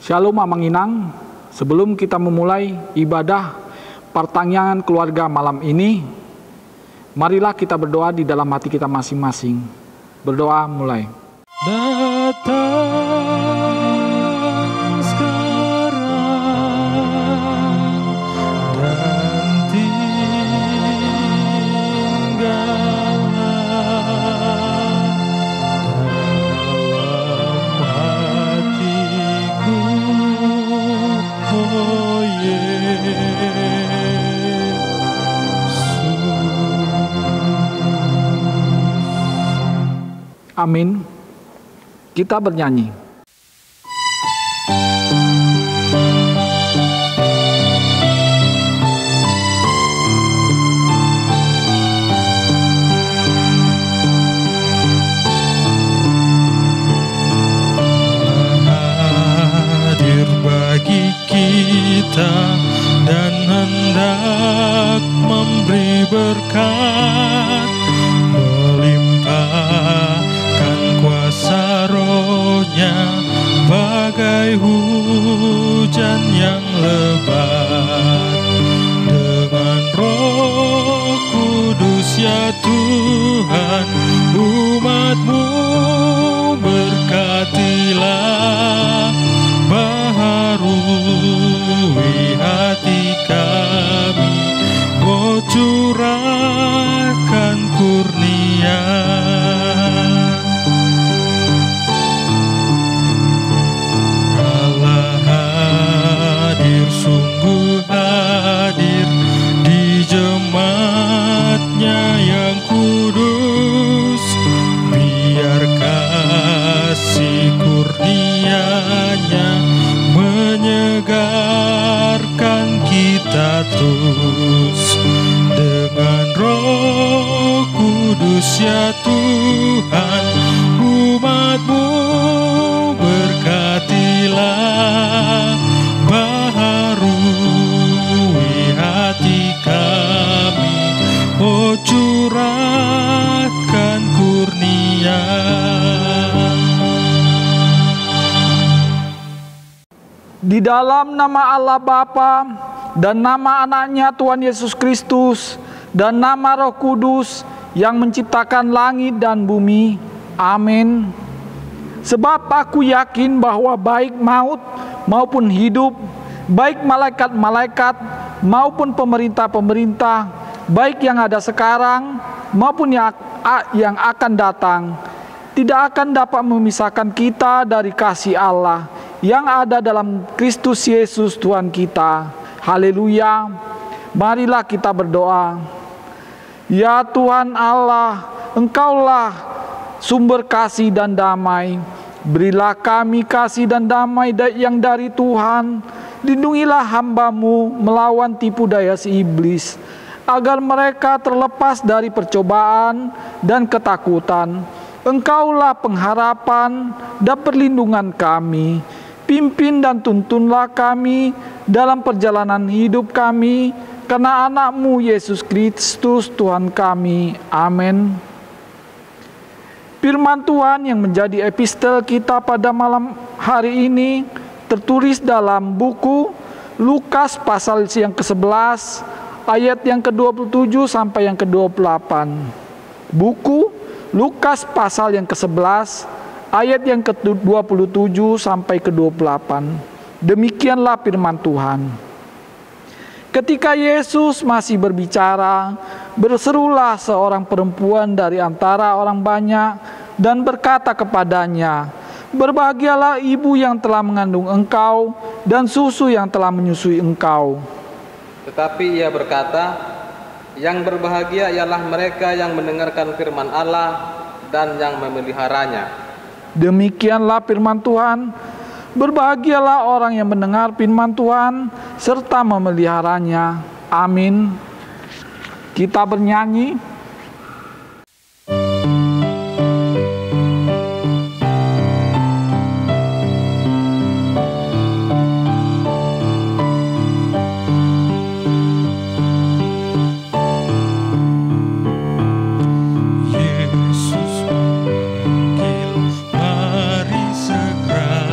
Shalom Amang Inang, sebelum kita memulai ibadah pertanyaan keluarga malam ini, marilah kita berdoa di dalam hati kita masing-masing. Berdoa mulai. Datang sekarang dan tinggallah dalam hatiku, oh Yesus. Amin. Kita bernyanyi. Hadir bagi kita dan hendak memberi berkat, melimpahkan kuasa Roh-Nya bagai hujan yang lebat. Dengan Roh Kudus ya Tuhan, umat-Mu berkatilah, baharui hati kami, oh curahkan kurnia. Allah hadir, sungguh hadir di jemaat-Nya yang kudus. Biar kasih kurnia-Nya menyegarkan kita terus. Dengan Roh Kudus ya Tuhan, umat-Mu berkatilah, baharui hati kami, oh curahkan kurnia. Di dalam nama Allah Bapa dan nama Anaknya Tuhan Yesus Kristus dan nama Roh Kudus yang menciptakan langit dan bumi. Amin. Sebab aku yakin bahwa baik maut maupun hidup, baik malaikat-malaikat maupun pemerintah-pemerintah, baik yang ada sekarang maupun yang akan datang, tidak akan dapat memisahkan kita dari kasih Allah yang ada dalam Kristus Yesus Tuhan kita. Haleluya. Marilah kita berdoa. Ya Tuhan Allah, Engkaulah sumber kasih dan damai. Berilah kami kasih dan damai yang dari Tuhan. Lindungilah hamba-Mu melawan tipu daya si iblis, agar mereka terlepas dari percobaan dan ketakutan. Engkaulah pengharapan dan perlindungan kami. Pimpin dan tuntunlah kami dalam perjalanan hidup kami, karena Anak-Mu Yesus Kristus Tuhan kami. Amin. Firman Tuhan yang menjadi epistel kita pada malam hari ini tertulis dalam buku Lukas pasal yang ke-11 ayat yang ke-27 sampai yang ke-28. Buku Lukas pasal yang ke-11 ayat yang ke-27 sampai ke-28. Demikianlah firman Tuhan. Ketika Yesus masih berbicara, berserulah seorang perempuan dari antara orang banyak dan berkata kepadanya, "Berbahagialah ibu yang telah mengandung engkau dan susu yang telah menyusui engkau." Tetapi ia berkata, "Yang berbahagia ialah mereka yang mendengarkan firman Allah dan yang memeliharanya." Demikianlah firman Tuhan. Berbahagialah orang yang mendengar firman Tuhan serta memeliharanya. Amin. Kita bernyanyi. Yesus memanggil, mari segera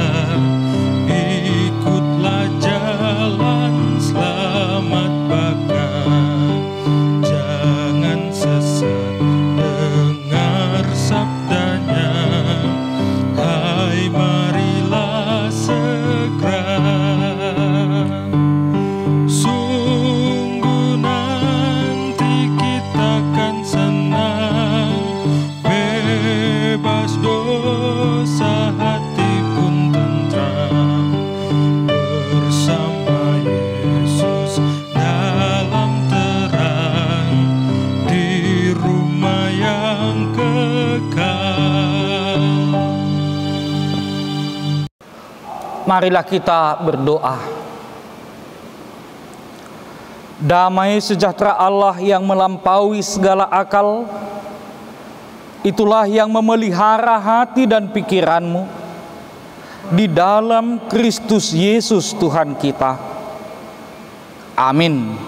marilah kita berdoa. Damai sejahtera Allah yang melampaui segala akal, itulah yang memelihara hati dan pikiranmu di dalam Kristus Yesus Tuhan kita. Amin.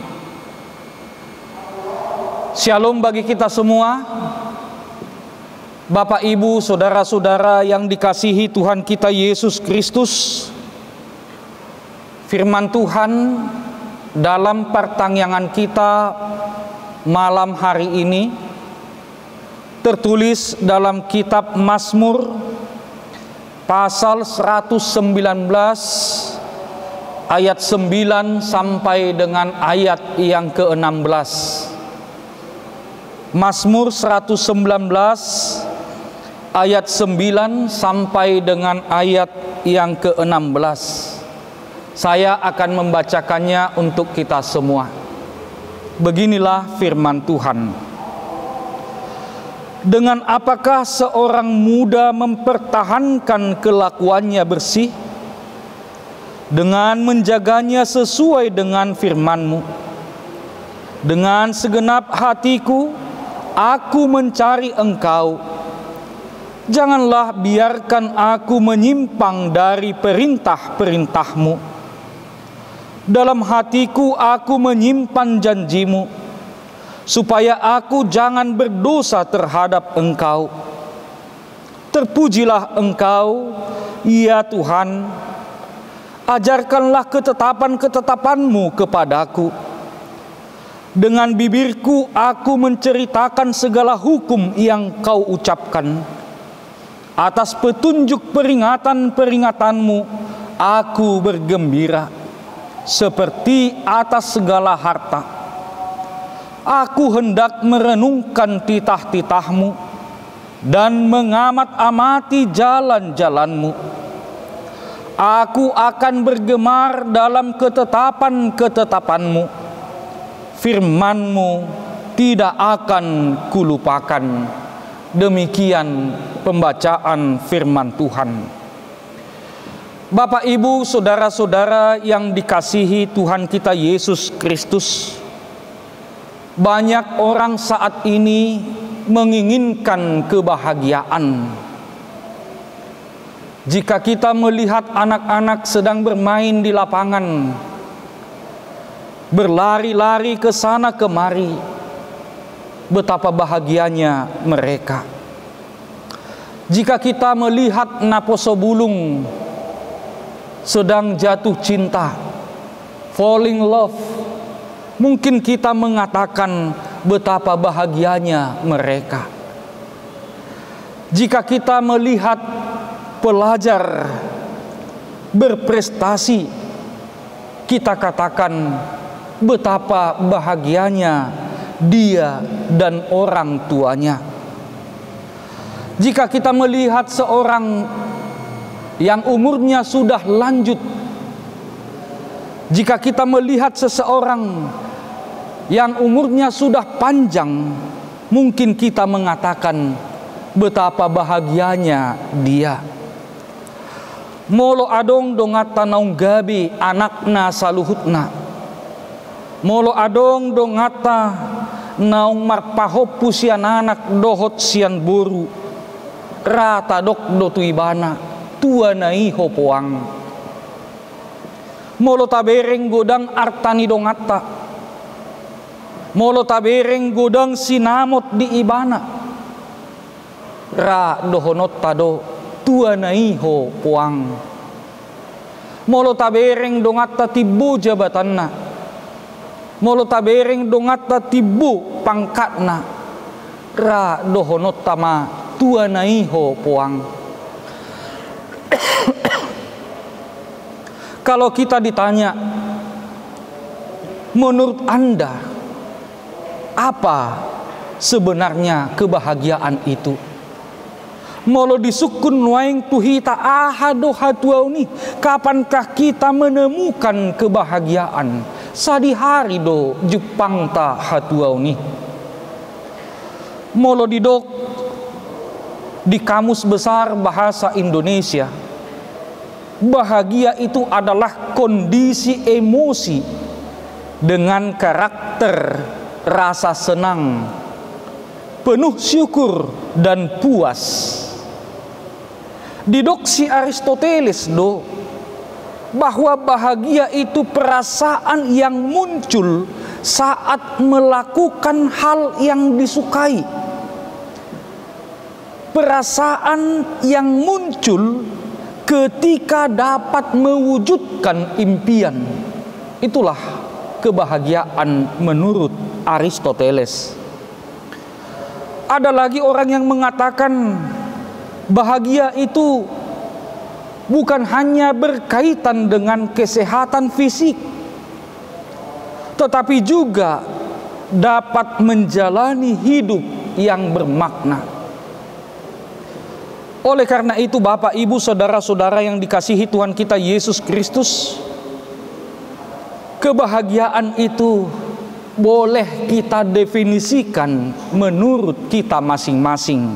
Shalom bagi kita semua. Bapak, Ibu, saudara-saudara yang dikasihi Tuhan kita Yesus Kristus. Firman Tuhan dalam pertanyaan kita malam hari ini tertulis dalam kitab Mazmur pasal 119 ayat 9 sampai dengan ayat yang ke-16. Mazmur 119 ayat 9 sampai dengan ayat yang ke-16. Saya akan membacakannya untuk kita semua. Beginilah firman Tuhan. Dengan apakah seorang muda mempertahankan kelakuannya bersih? Dengan menjaganya sesuai dengan firman-Mu. Dengan segenap hatiku, aku mencari Engkau. Janganlah biarkan aku menyimpang dari perintah-perintah-Mu. Dalam hatiku aku menyimpan janji-Mu, supaya aku jangan berdosa terhadap Engkau. Terpujilah Engkau, ya Tuhan. Ajarkanlah ketetapan-ketetapan-Mu kepadaku. Dengan bibirku aku menceritakan segala hukum yang Kau ucapkan. Atas petunjuk peringatan-peringatan-Mu aku bergembira, seperti atas segala harta. Aku hendak merenungkan titah-titah-Mu dan mengamat-amati jalan-jalan-Mu. Aku akan bergemar dalam ketetapan-ketetapan-Mu. Firman-Mu tidak akan kulupakan. Demikian pembacaan firman Tuhan. Bapak, Ibu, saudara-saudara yang dikasihi Tuhan kita Yesus Kristus, banyak orang saat ini menginginkan kebahagiaan. Jika kita melihat anak-anak sedang bermain di lapangan, berlari-lari ke sana kemari, betapa bahagianya mereka. Jika kita melihat Naposo Bulung sedang jatuh cinta, falling love, mungkin kita mengatakan betapa bahagianya mereka. Jika kita melihat pelajar berprestasi, kita katakan betapa bahagianya dia dan orang tuanya. Jika kita melihat seorang yang umurnya sudah lanjut, jika kita melihat seseorang yang umurnya sudah panjang, mungkin kita mengatakan betapa bahagianya dia. Molo adong dongata naung gabi anakna saluhutna. Molo adong dongata naung marpahopu sian anak dohot sian boru. Rata dok dotu ibana tua naiho poang. Molo tabereng godang artani dongata. Molo tabereng godang sinamot di ibana. Ra dohonot tado tua naiho poang. Molo tabereng dongata tibu jabatanna. Molo tabereng dongata tibu pangkatna. Ra dohonot tama tua naiho poang. Kalau kita ditanya, menurut Anda apa sebenarnya kebahagiaan itu? Molo disukun waing tuhita ahado hatuauni, kapankah kita menemukan kebahagiaan? Sadi hari do Jepang ta hatuauni. Molo didok di Kamus Besar Bahasa Indonesia, bahagia itu adalah kondisi emosi dengan karakter rasa senang, penuh syukur dan puas. Didoksi Aristoteles bahwa bahagia itu perasaan yang muncul saat melakukan hal yang disukai. Perasaan yang muncul ketika dapat mewujudkan impian. Itulah kebahagiaan menurut Aristoteles. Ada lagi orang yang mengatakan bahagia itu bukan hanya berkaitan dengan kesehatan fisik, tetapi juga dapat menjalani hidup yang bermakna. Oleh karena itu, Bapak, Ibu, saudara-saudara yang dikasihi Tuhan kita Yesus Kristus, kebahagiaan itu boleh kita definisikan menurut kita masing-masing.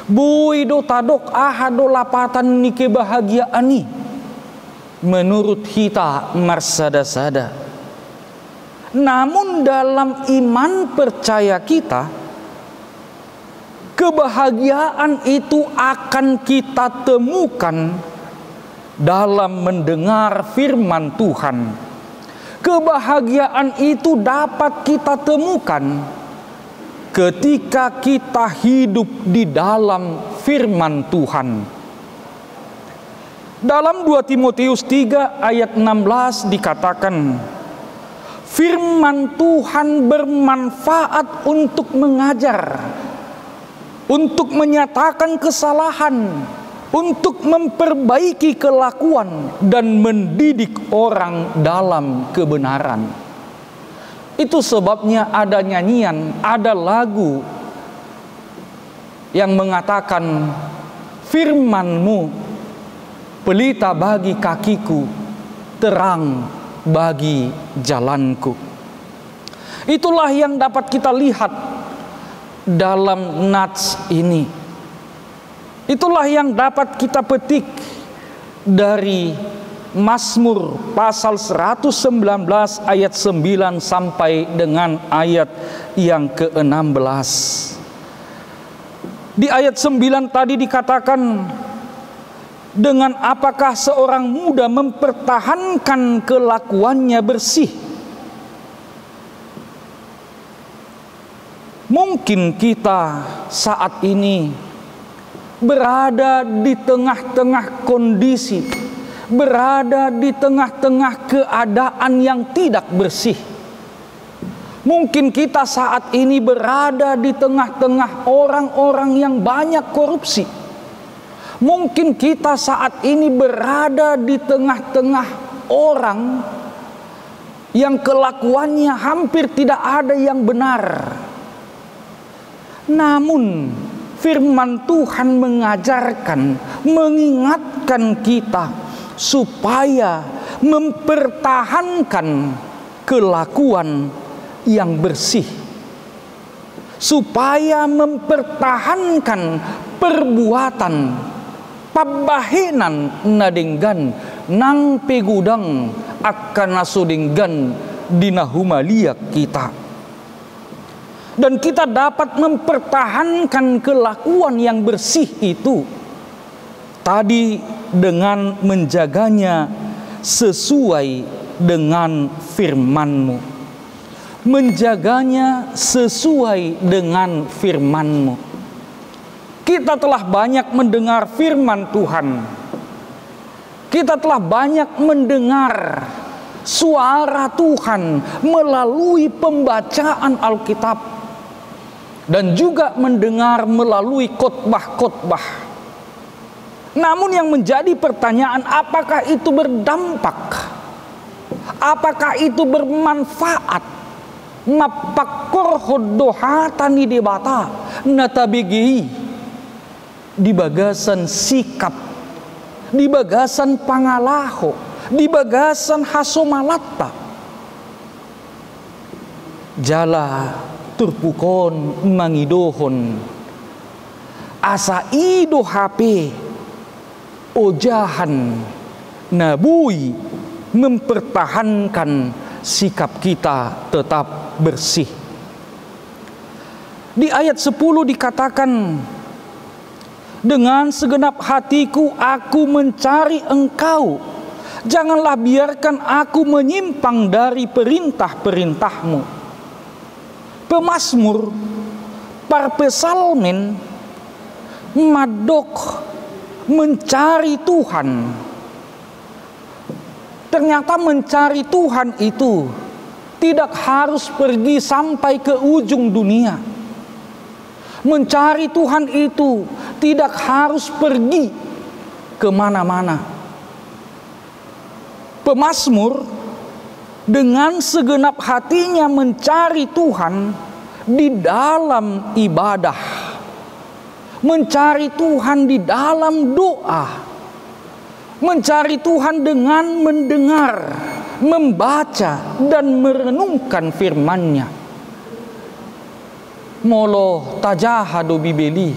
Buido tadok ahado lapatan ni kebahagiaan ni menurut kita marsada-sada. Namun dalam iman percaya kita, kebahagiaan itu akan kita temukan dalam mendengar firman Tuhan. Kebahagiaan itu dapat kita temukan ketika kita hidup di dalam firman Tuhan. Dalam 2 Timotius 3 ayat 16 dikatakan, firman Tuhan bermanfaat untuk mengajar, untuk menyatakan kesalahan, untuk memperbaiki kelakuan dan mendidik orang dalam kebenaran. Itu sebabnya ada nyanyian, ada lagu yang mengatakan, firman-Mu pelita bagi kakiku, terang bagi jalanku. Itulah yang dapat kita lihat dalam nats ini. Itulah yang dapat kita petik dari Mazmur pasal 119 ayat 9 sampai dengan ayat yang ke-16. Di ayat 9 tadi dikatakan, dengan apakah seorang muda mempertahankan kelakuannya bersih? Mungkin kita saat ini berada di tengah-tengah kondisi, berada di tengah-tengah keadaan yang tidak bersih. Mungkin kita saat ini berada di tengah-tengah orang-orang yang banyak korupsi. Mungkin kita saat ini berada di tengah-tengah orang yang kelakuannya hampir tidak ada yang benar. Namun firman Tuhan mengajarkan, mengingatkan kita supaya mempertahankan kelakuan yang bersih, supaya mempertahankan perbuatan pabahenan nadenggan nang pegudang akan nasudenggan dinahumaliak kita. Dan kita dapat mempertahankan kelakuan yang bersih itu tadi dengan menjaganya sesuai dengan firman-Mu. Menjaganya sesuai dengan firman-Mu. Kita telah banyak mendengar firman Tuhan. Kita telah banyak mendengar suara Tuhan melalui pembacaan Alkitab. Dan juga mendengar melalui khotbah-khotbah. Namun yang menjadi pertanyaan, apakah itu berdampak? Apakah itu bermanfaat? Mapakor hodohatani debata natabigi di bagasan sikap, di bagasan pangalaho, di bagasan hasomalatta. Jala turpukon mangidohon asa ido HP ojahan nabui, mempertahankan sikap kita tetap bersih. Di ayat 10 dikatakan, dengan segenap hatiku aku mencari Engkau, janganlah biarkan aku menyimpang dari perintah-perintah-Mu. Pemazmur, parpesalmen, madok mencari Tuhan. Ternyata mencari Tuhan itu tidak harus pergi sampai ke ujung dunia. Mencari Tuhan itu tidak harus pergi kemana-mana. Pemazmur dengan segenap hatinya mencari Tuhan di dalam ibadah, mencari Tuhan di dalam doa, mencari Tuhan dengan mendengar, membaca, dan merenungkan firman-Nya. Molo tajahado bibeli,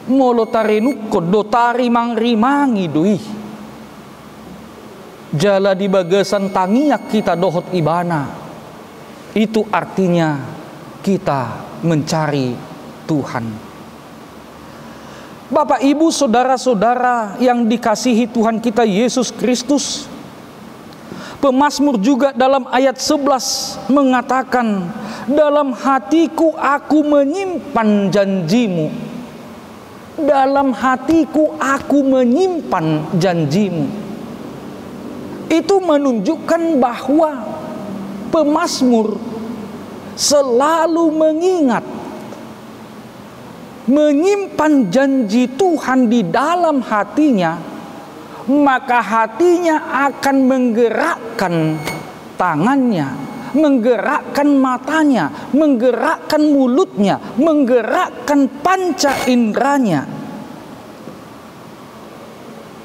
molo tarenukko do tarimang rimangi doi. Jala di bagasan tangiak kita dohot ibana. Itu artinya kita mencari Tuhan. Bapak, Ibu, saudara-saudara yang dikasihi Tuhan kita Yesus Kristus, pemazmur juga dalam ayat 11 mengatakan, dalam hatiku aku menyimpan janjimu. Dalam hatiku aku menyimpan janjimu. Itu menunjukkan bahwa pemazmur selalu mengingat, menyimpan janji Tuhan di dalam hatinya, maka hatinya akan menggerakkan tangannya, menggerakkan matanya, menggerakkan mulutnya, menggerakkan panca inderanya.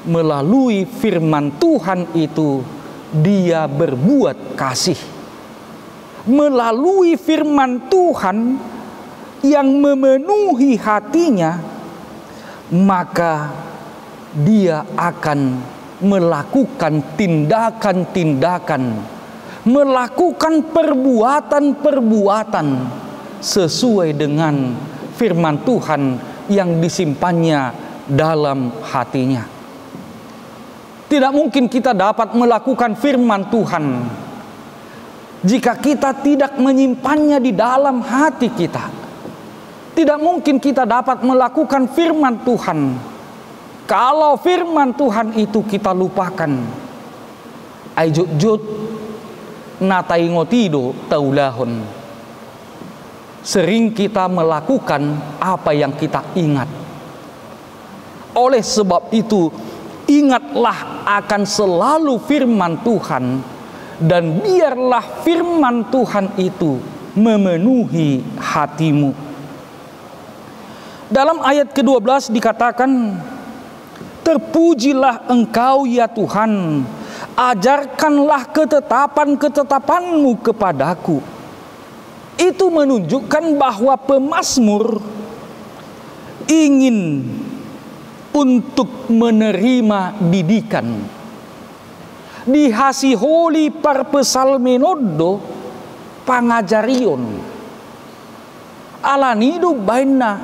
Melalui firman Tuhan itu dia berbuat kasih. Melalui firman Tuhan yang memenuhi hatinya, maka dia akan melakukan tindakan-tindakan, melakukan perbuatan-perbuatan sesuai dengan firman Tuhan yang disimpannya dalam hatinya. Tidak mungkin kita dapat melakukan firman Tuhan jika kita tidak menyimpannya di dalam hati kita. Tidak mungkin kita dapat melakukan firman Tuhan kalau firman Tuhan itu kita lupakan. Aijut-jut natai ngotido taulahon. Sering kita melakukan apa yang kita ingat. Oleh sebab itu, ingatlah akan selalu firman Tuhan, dan biarlah firman Tuhan itu memenuhi hatimu. Dalam ayat ke-12 dikatakan, terpujilah Engkau ya Tuhan, ajarkanlah ketetapan-ketetapan-Mu kepadaku. Itu menunjukkan bahwa pemazmur ingin untuk menerima didikan. Dihasiholi parpesalmenodo pangajarion. Alanido baina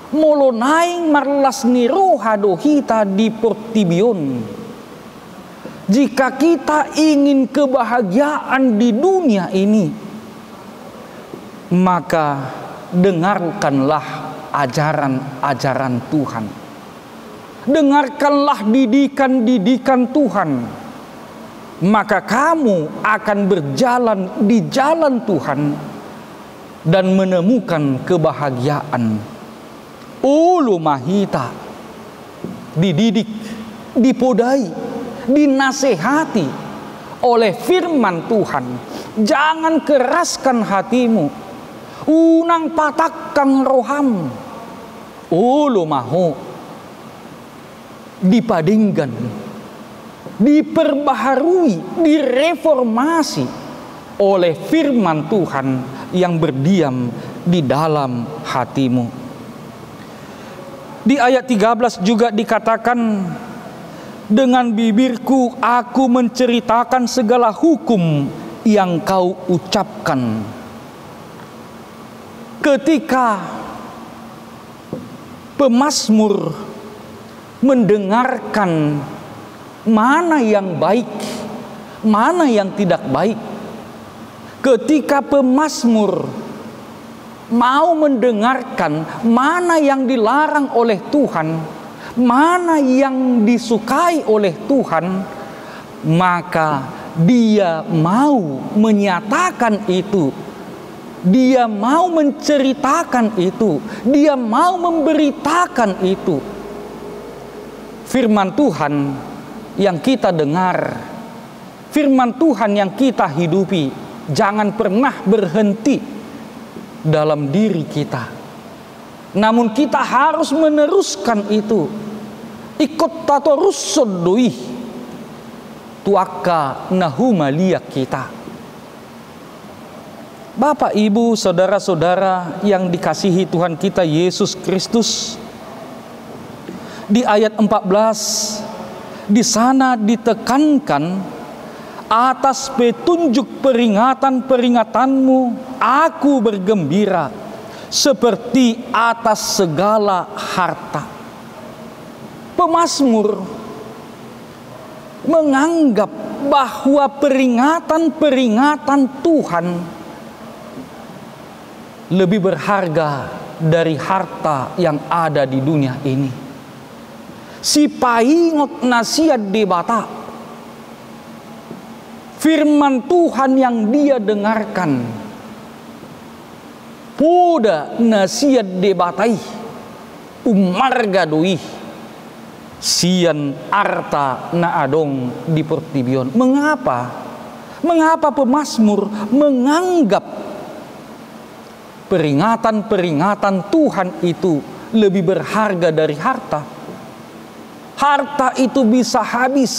molonaing marlas niroha dohita di portibion. Jika kita ingin kebahagiaan di dunia ini, maka dengarkanlah ajaran-ajaran Tuhan. Dengarkanlah didikan-didikan Tuhan, maka kamu akan berjalan di jalan Tuhan dan menemukan kebahagiaan. Ulu mahita, dididik, dipodai, dinasehati oleh firman Tuhan. Jangan keraskan hatimu. Unang patak kang roham. Ulu mahu dipadingkan, diperbaharui, direformasi oleh firman Tuhan yang berdiam di dalam hatimu. Di ayat 13 juga dikatakan, Dengan bibirku aku menceritakan segala hukum yang kau ucapkan. Ketika pemazmur mendengarkan mana yang baik, mana yang tidak baik, ketika pemazmur mau mendengarkan mana yang dilarang oleh Tuhan, mana yang disukai oleh Tuhan, maka dia mau menyatakan itu, dia mau menceritakan itu, dia mau memberitakan itu. Firman Tuhan yang kita dengar, firman Tuhan yang kita hidupi, jangan pernah berhenti dalam diri kita. Namun kita harus meneruskan itu. Ikut tato rusodoi tuaka nahumalia kita. Bapak, Ibu, saudara-saudara yang dikasihi Tuhan kita Yesus Kristus, di ayat 14 di sana ditekankan atas petunjuk peringatan-peringatanmu aku bergembira seperti atas segala harta. Pemazmur menganggap bahwa peringatan-peringatan Tuhan lebih berharga dari harta yang ada di dunia ini. Si paingot nasihat debata, firman Tuhan yang dia dengarkan, poda nasihat debatai umarga doi sian arta na adong di pertibion. Mengapa pemazmur menganggap peringatan-peringatan Tuhan itu lebih berharga dari harta? Harta itu bisa habis,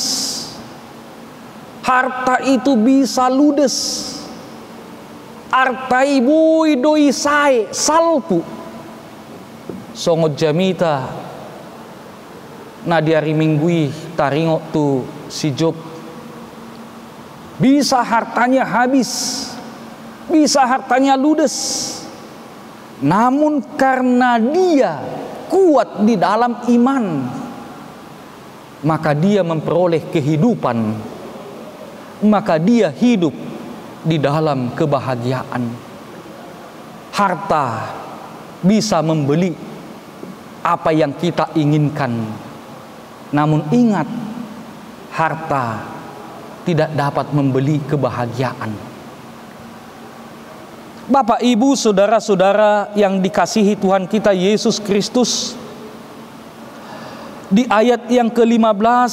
harta itu bisa ludes, harta ibu idoi sae salpu songot jamita na diari minggui taringok tu si Job. Bisa hartanya habis, bisa hartanya ludes, namun karena dia kuat di dalam iman, maka dia memperoleh kehidupan, maka dia hidup di dalam kebahagiaan. Harta bisa membeli apa yang kita inginkan, namun ingat, harta tidak dapat membeli kebahagiaan. Bapak, Ibu, saudara-saudara yang dikasihi Tuhan kita Yesus Kristus, di ayat yang ke-15,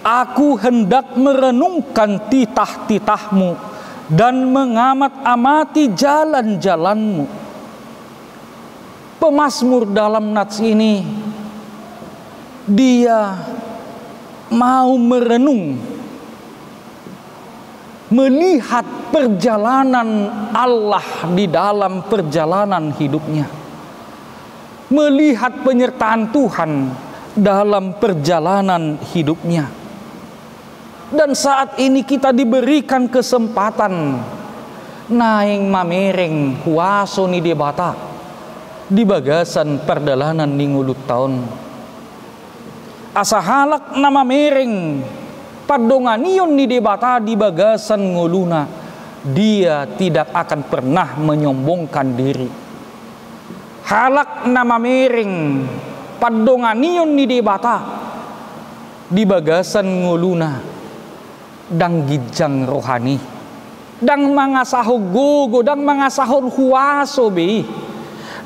aku hendak merenungkan titah-titahmu dan mengamat-amati jalan-jalanmu. Pemazmur dalam nats ini, dia mau merenung, melihat perjalanan Allah di dalam perjalanan hidupnya, melihat penyertaan Tuhan dalam perjalanan hidupnya. Dan saat ini kita diberikan kesempatan naing mamereng huaso ni debata di bagasan perdalanan ningulut tahun. Asa halak nama mereng padonganion ni debata di bagasan nguluna, dia tidak akan pernah menyombongkan diri. Halak nama mereng padonganion ni debata di bagasan nguluna dang gijang rohani, dang mangasahon gogo, dang mangasahon huaso be,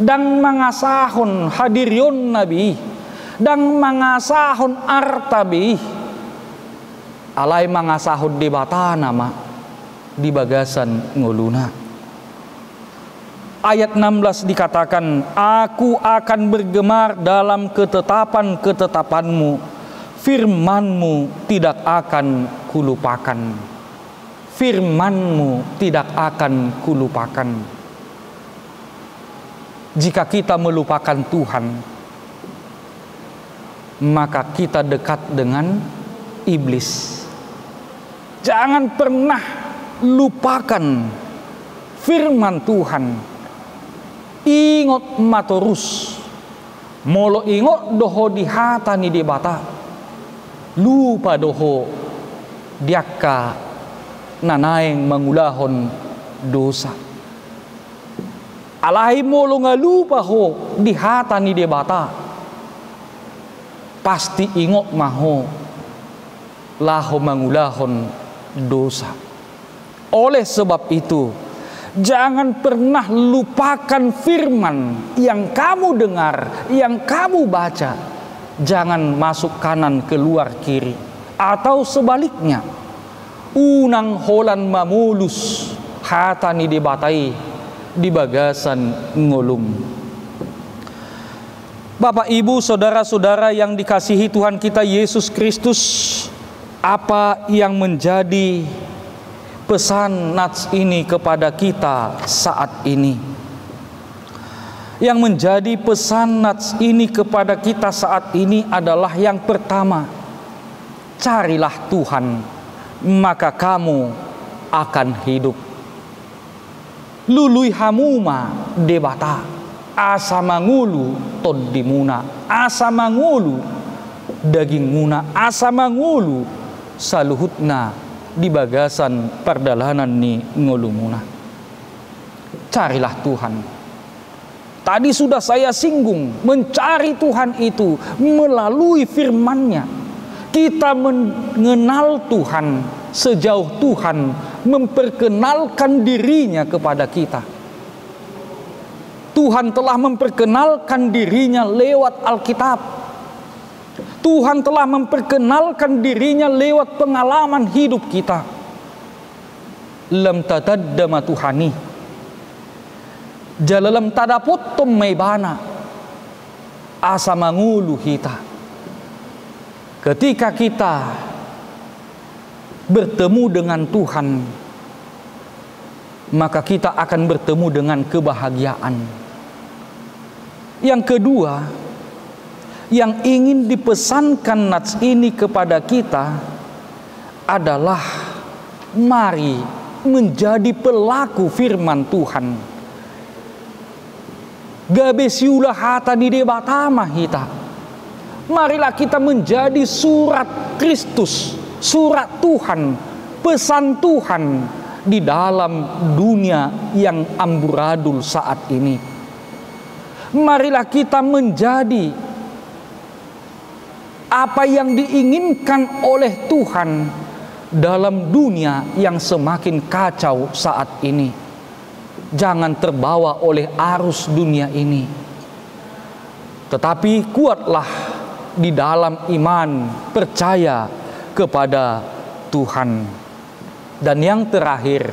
dang mangasahon hadirion nabi, dang mangasahon arta be, alay mangasahon debata nama di bagasan nguluna. Ayat 16 dikatakan, aku akan bergemar dalam ketetapan-ketetapanmu, firmanmu tidak akan kulupakan. Firmanmu tidak akan kulupakan. Jika kita melupakan Tuhan, maka kita dekat dengan iblis. Jangan pernah lupakan firman Tuhan. Ingot matorus, molo ingot doho di hatani di bata, lupa doho diaka nanaeng mangulahon dosa. Alai molo ngalupa ho di hatani di bata, pasti ingot maho laho mangulahon dosa. Oleh sebab itu, jangan pernah lupakan firman yang kamu dengar, yang kamu baca. Jangan masuk kanan keluar kiri, atau sebaliknya. Unang holan mamulus hatani dibatai di bagasan ngolum. Bapak, Ibu, saudara-saudara yang dikasihi Tuhan kita Yesus Kristus, apa yang menjadi pesan nats ini kepada kita saat ini? Yang menjadi pesan nats ini kepada kita saat ini adalah yang pertama, carilah Tuhan, maka kamu akan hidup. Lului hamuma debata, asa mangulu toddimuna, asa mangulu daging muna, asa mangulu saluhutna di bagasan perdalanan ni ngolumuna. Carilah Tuhan. Tadi sudah saya singgung, mencari Tuhan itu melalui firman-Nya. Kita mengenal Tuhan sejauh Tuhan memperkenalkan dirinya kepada kita. Tuhan telah memperkenalkan dirinya lewat Alkitab. Tuhan telah memperkenalkan dirinya lewat pengalaman hidup kita. Lam tataddama Tuhani, jalalam tadapot tumaybana, asa mangulu kita. Ketika kita bertemu dengan Tuhan, maka kita akan bertemu dengan kebahagiaan. Yang kedua, yang ingin dipesankan nats ini kepada kita adalah mari menjadi pelaku firman Tuhan. Gabesiulah hata di debatama hita. Marilah kita menjadi surat Kristus, surat Tuhan, pesan Tuhan di dalam dunia yang amburadul saat ini. Marilah kita menjadi apa yang diinginkan oleh Tuhan dalam dunia yang semakin kacau saat ini. Jangan terbawa oleh arus dunia ini, tetapi kuatlah di dalam iman, percaya kepada Tuhan. Dan yang terakhir,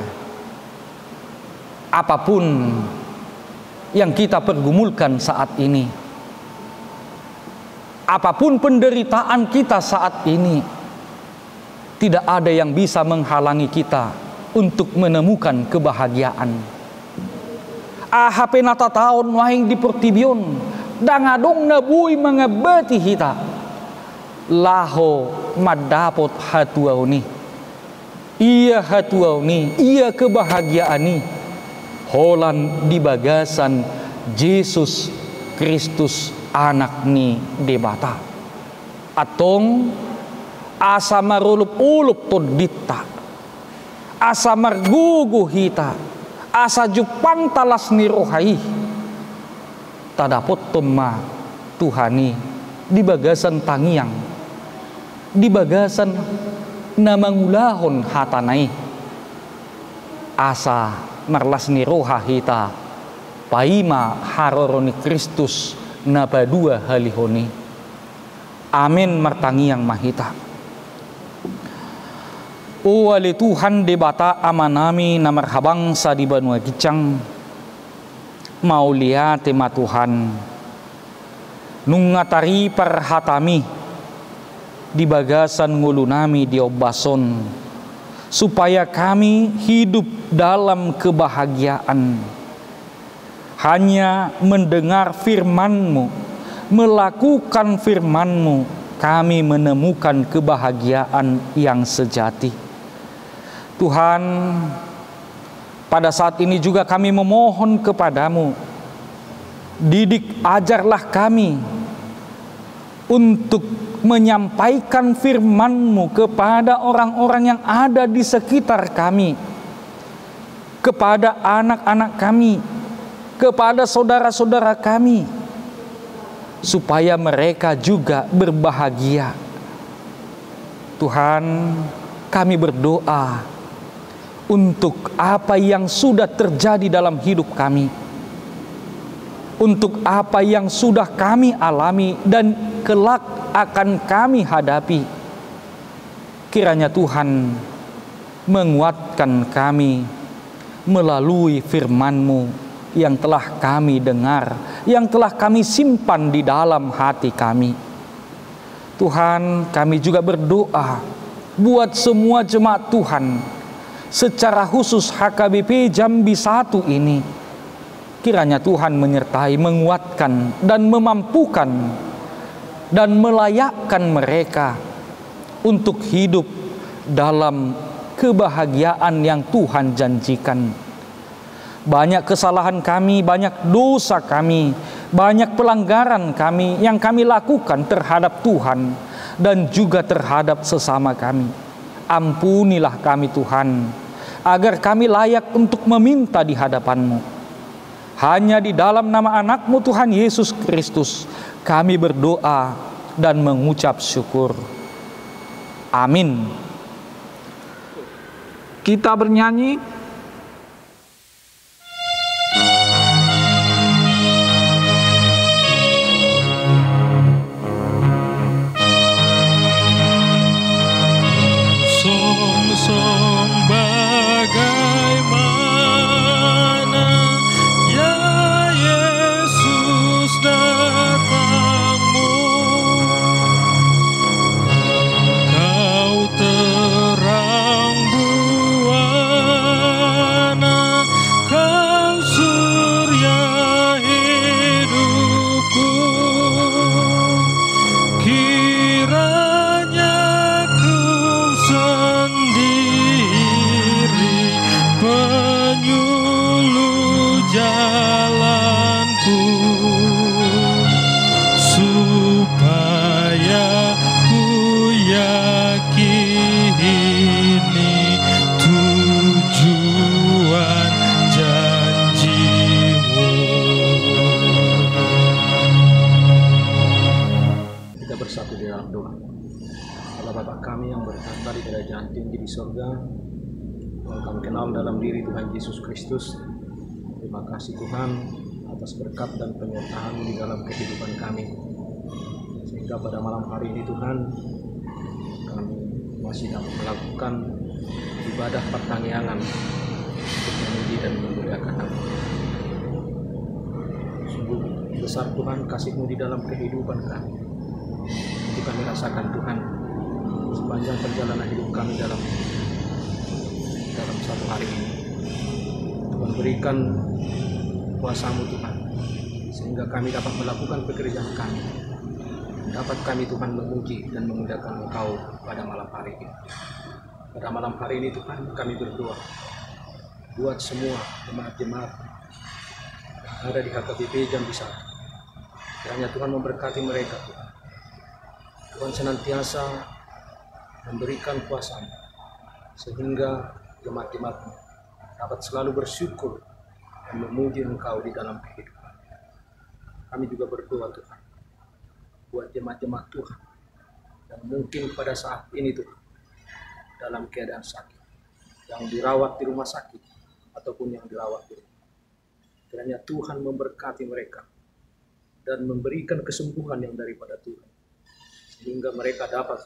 apapun yang kita pergumulkan saat ini, apapun penderitaan kita saat ini, tidak ada yang bisa menghalangi kita untuk menemukan kebahagiaan. Ahapena tahun wahing di pertibion, dangadong nabui mengabati hita, laho madapot hatuauni, iya hatuauni, iya kebahagiaani, holan di bagasan Yesus Kristus anak ni debata. Atong asa marulup-ulup todita, asa margugu hita, asa jupang talas ni rohai, tadapot tumma Tuhani di bagasan tangiang, di bagasan namangulahon hatanai, asa marlas ni roha hita, paima haroroni Kristus napadua halihoni. Amin martangiang mahita. O wali Tuhan debata amanami na marhabang sa di banua gicang maulia tema Tuhan nung ngatari perhatami di bagasan ngulunami di obason supaya kami hidup dalam kebahagiaan, hanya mendengar firman-Mu, melakukan firman-Mu, kami menemukan kebahagiaan yang sejati. Tuhan, pada saat ini juga kami memohon kepadamu, didik, ajarlah kami untuk menyampaikan firman-Mu kepada orang-orang yang ada di sekitar kami, kepada anak-anak kami, kepada saudara-saudara kami, supaya mereka juga berbahagia. Tuhan, kami berdoa untuk apa yang sudah terjadi dalam hidup kami, untuk apa yang sudah kami alami dan kelak akan kami hadapi. Kiranya Tuhan menguatkan kami melalui firman-Mu yang telah kami dengar, yang telah kami simpan di dalam hati kami. Tuhan, kami juga berdoa buat semua jemaat Tuhan, secara khusus HKBP Jambi 1 ini. Kiranya Tuhan menyertai, menguatkan, dan memampukan, dan melayakkan mereka untuk hidup dalam kebahagiaan yang Tuhan janjikan. Banyak kesalahan kami, banyak dosa kami, banyak pelanggaran kami yang kami lakukan terhadap Tuhan dan juga terhadap sesama kami. Ampunilah kami Tuhan, agar kami layak untuk meminta di hadapan-Mu. Hanya di dalam nama anak-Mu Tuhan Yesus Kristus kami berdoa dan mengucap syukur. Amin. Kita bernyanyi. Song-song bagaimana ya Yesus datangmu, Kau terang buana, Kau surya hidupku. Kiranya ku sendiri penyuluh jalanku, supaya ku yakini tujuan janji-Mu. Kita bersatu di dalam doa. Allah Bapa kami yang bertata di kerajaan tinggi di sorga, yang kami kenal dalam diri Tuhan Yesus Kristus. Terima kasih Tuhan atas berkat dan penyertaan-Mu di dalam kehidupan kami, sehingga pada malam hari ini Tuhan kami masih dapat melakukan ibadah pertanggiangan untuk memuji dan memuliakan Nama. Sungguh besar Tuhan kasih-Mu di dalam kehidupan kami. Itu kami rasakan Tuhan sepanjang perjalanan hidup kami dalam satu hari ini. Tuhan berikan kuasa-Mu Tuhan, sehingga kami dapat melakukan pekerjaan kami. Dapat kami Tuhan memuji dan memuliakan Engkau pada malam hari ini. Pada malam hari ini Tuhan kami berdoa buat semua jemaat-jemaat yang ada di HKBP Jambi 1. Kiranya Tuhan memberkati mereka Tuhan. Tuhan senantiasa memberikan kuasa-Mu, sehingga jemaat-jemaat-Mu dapat selalu bersyukur dan memuji Engkau di dalam kehidupan. Kami juga berdoa Tuhan buat jemaat-jemaat Tuhan yang mungkin pada saat ini Tuhan dalam keadaan sakit, yang dirawat di rumah sakit ataupun yang dirawat di rumah. Kiranya Tuhan memberkati mereka dan memberikan kesembuhan yang daripada Tuhan, sehingga mereka dapat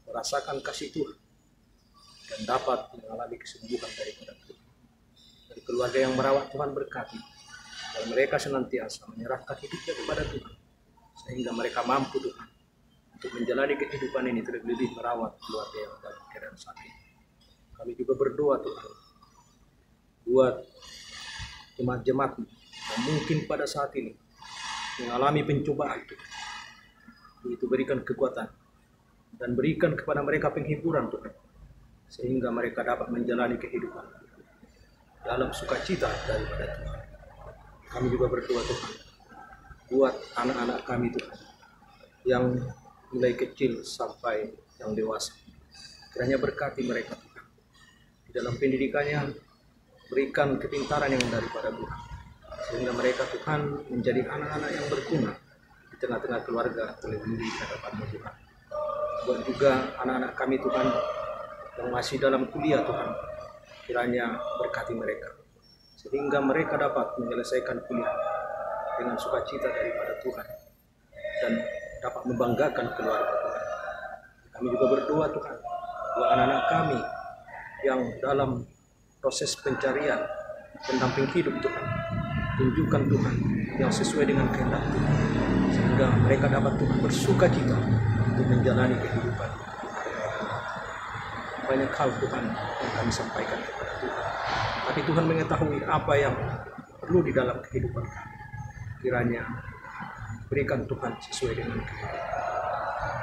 merasakan kasih Tuhan dan dapat mengalami kesembuhan daripada Tuhan. Dari keluarga yang merawat Tuhan berkati, dan mereka senantiasa menyerahkan hidupnya kepada Tuhan, sehingga mereka mampu Tuhan untuk menjalani kehidupan ini, terlebih merawat keluarga yang dalam keadaan sakit. Kami juga berdoa Tuhan buat jemaat-jemaat yang mungkin pada saat ini mengalami pencobaan Tuhan. itu berikan kekuatan dan berikan kepada mereka penghiburan Tuhan, sehingga mereka dapat menjalani kehidupan dalam sukacita daripada Tuhan. Kami juga berdoa Tuhan, buat anak-anak kami Tuhan, yang mulai kecil sampai yang dewasa. Kiranya berkati mereka Tuhan, di dalam pendidikannya berikan kepintaran yang daripada Tuhan, sehingga mereka Tuhan menjadi anak-anak yang berguna di tengah-tengah keluarga terlebih di hadapan-Mu Tuhan. Buat juga anak-anak kami Tuhan yang masih dalam kuliah Tuhan, kiranya berkati mereka, sehingga mereka dapat menyelesaikan kuliah dengan sukacita daripada Tuhan dan dapat membanggakan keluarga Tuhan. Kami juga berdoa Tuhan, buat anak-anak kami yang dalam proses pencarian pendamping hidup Tuhan, tunjukkan Tuhan yang sesuai dengan kehendak Tuhan, sehingga mereka dapat Tuhan bersukacita untuk menjalani kehidupan. Banyak hal Tuhan yang kami sampaikan kepada Tuhan, tapi Tuhan mengetahui apa yang perlu di dalam kehidupan kami. Kiranya berikan Tuhan sesuai dengan kehendak.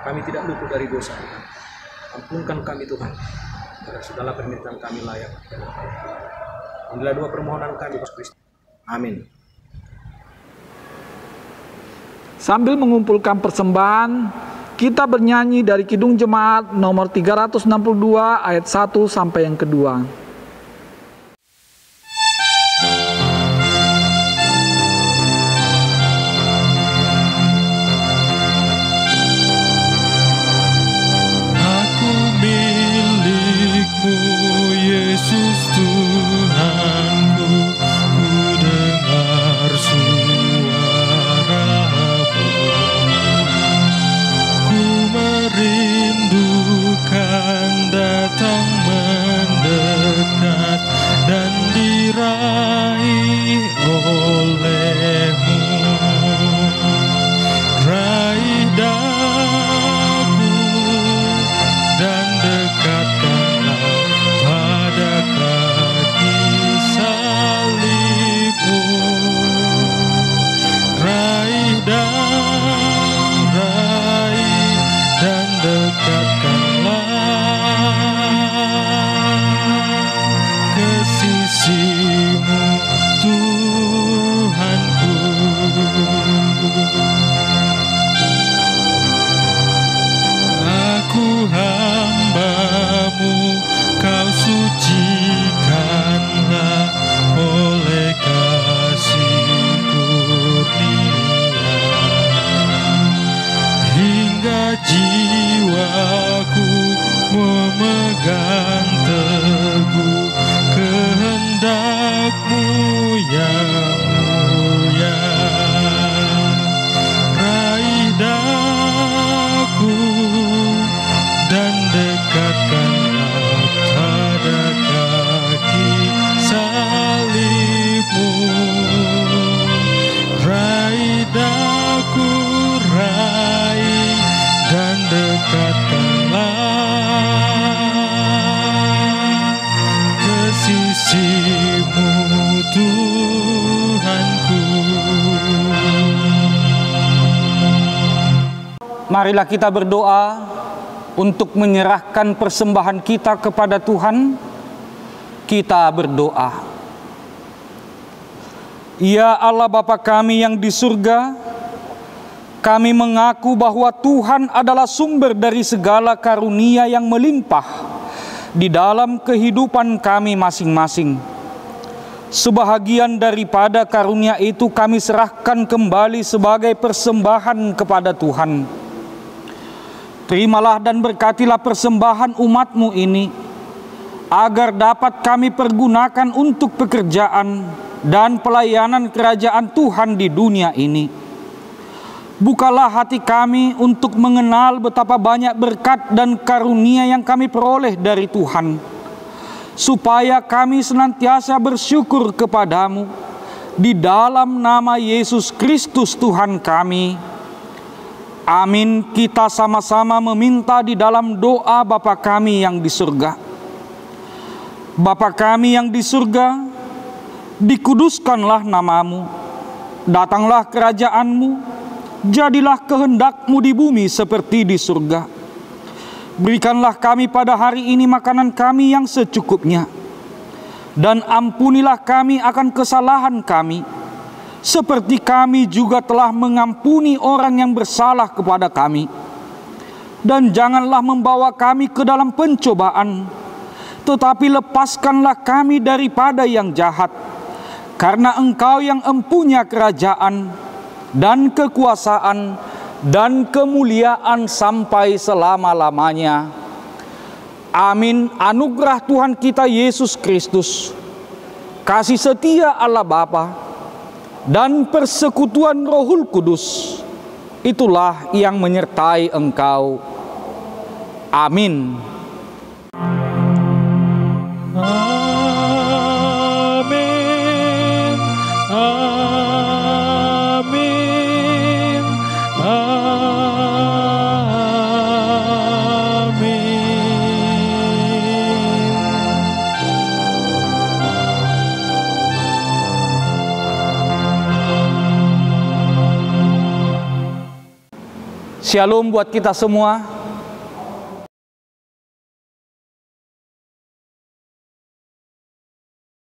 Kami tidak luput dari dosa Tuhan. Ampunkan kami Tuhan, agar segala permintaan kami layak. Inilah dua permohonan kami Yesus Kristus. Amin. Sambil mengumpulkan persembahan, kita bernyanyi dari Kidung Jemaat nomor 362 ayat 1 sampai yang kedua. Yesus Tuhanku, ku dengar suara-Mu, ku merindukan datang mendekat dan diraih oleh-Mu. Raih daku dan dekatkanlah pada kaki salib-Mu. Raih dan dekatkanlah ke sisi-Mu Tuhanku. Aku hamba-Mu, Kau sucikanlah oleh kasih kurnia, hingga jiwaku memegang teguh kehendak-Mu yang mulia. Raih daku dan dekatkanlah pada kaki salib-Mu. Raih daku, raih dan dekatkanlah ke sisi-Mu Tuhanku. Marilah kita berdoa untuk menyerahkan persembahan kita kepada Tuhan. Kita berdoa. Ya Allah Bapa kami yang di surga, kami mengaku bahwa Tuhan adalah sumber dari segala karunia yang melimpah di dalam kehidupan kami masing-masing. Sebahagian daripada karunia itu kami serahkan kembali sebagai persembahan kepada Tuhan. Terimalah dan berkatilah persembahan umat-Mu ini, agar dapat kami pergunakan untuk pekerjaan dan pelayanan kerajaan Tuhan di dunia ini. Bukalah hati kami untuk mengenal betapa banyak berkat dan karunia yang kami peroleh dari Tuhan, supaya kami senantiasa bersyukur kepadamu di dalam nama Yesus Kristus Tuhan kami. Amin. Kita sama-sama meminta di dalam doa Bapa kami yang di surga. Bapa kami yang di surga, dikuduskanlah nama-Mu, datanglah kerajaan-Mu, jadilah kehendak-Mu di bumi seperti di surga. Berikanlah kami pada hari ini makanan kami yang secukupnya, dan ampunilah kami akan kesalahan kami, seperti kami juga telah mengampuni orang yang bersalah kepada kami. Dan janganlah membawa kami ke dalam pencobaan, tetapi lepaskanlah kami daripada yang jahat. Karena Engkau yang empunya kerajaan dan kekuasaan dan kemuliaan sampai selama-lamanya. Amin. Anugerah Tuhan kita Yesus Kristus, kasih setia Allah Bapa, dan persekutuan Rohul Kudus, itulah yang menyertai engkau. Amin. Amin. Amin. Shalom buat kita semua.